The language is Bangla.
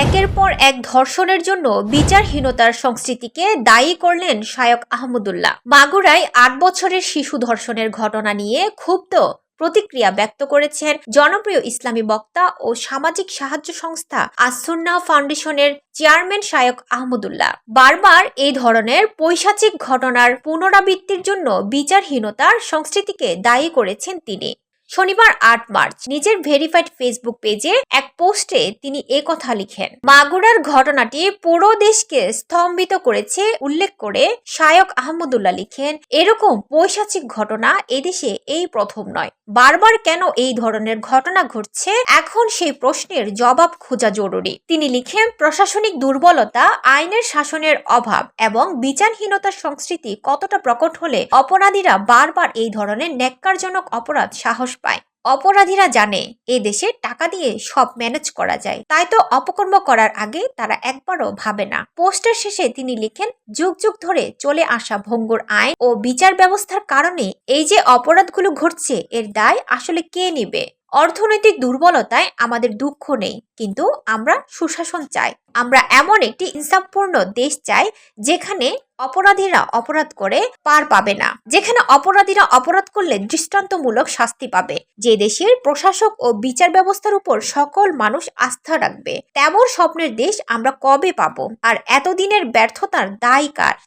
একের পর এক ধর্ষণের জন্য বিচারহীনতার সংস্কৃতিকে দায়ী করলেন শায়ক আহমদুল্লাহ। মাগুরায় ৮ বছরের শিশু ধর্ষণের ঘটনা নিয়ে ক্ষুব্ধ প্রতিক্রিয়া ব্যক্ত করেছেন জনপ্রিয় ইসলামী বক্তা ও সামাজিক সাহায্য সংস্থা আস-সুন্নাহ ফাউন্ডেশনের চেয়ারম্যান শায়ক আহমদুল্লাহ। বারবার এই ধরনের পৈশাচিক ঘটনার পুনরাবৃত্তির জন্য বিচারহীনতার সংস্কৃতিকে দায়ী করেছেন তিনি। শনিবার ৮ মার্চ নিজের ভেরিফাইড ফেসবুক পেজে এক পোস্টে তিনি একথা লিখেন। মাগুরার ঘটনাটি পুরো দেশকে স্তম্ভিত করেছে উল্লেখ করে শায়ক আহমদুল্লাহ লিখেন, এরকম পৈশাচিক ঘটনা এদেশে এই প্রথম নয়। বারবার কেন এই ধরনের ঘটনা ঘটছে, এখন সেই প্রশ্নের জবাব খোঁজা জরুরি। তিনি লিখেন, প্রশাসনিক দুর্বলতা, আইনের শাসনের অভাব এবং বিচারহীনতার সংস্কৃতি কতটা প্রকট হলে অপরাধীরা বারবার এই ধরনের ন্যাক্কারজনক অপরাধ সাহস পায়। অপরাধীরা জানে এ দেশে টাকা দিয়ে সব ম্যানেজ করা যায়, তাই তো অপকর্ম করার আগে তারা একবারও ভাবে না। পোস্টের শেষে তিনি লিখেন, যুগ যুগ ধরে চলে আসা ভঙ্গুর আইন ও বিচার ব্যবস্থার কারণে এই যে অপরাধগুলো ঘটছে, এর দায় আসলে কে নেবে? অর্থনৈতিক দুর্বলতায় আমাদের দুঃখ নেই, কিন্তু আমরা সুশাসন চাই। আমরা এমন একটি ইনসাফপূর্ণ দেশ চাই যেখানে অপরাধীরা অপরাধ করে পার পাবে না, যেখানে অপরাধীরা অপরাধ করলে দৃষ্টান্তমূলক শাস্তি পাবে, যে দেশের প্রশাসক ও বিচার ব্যবস্থার উপর সকল মানুষ আস্থা রাখবে। তেমন স্বপ্নের দেশ আমরা কবে পাবো? আর এতদিনের ব্যর্থতার দায় কার?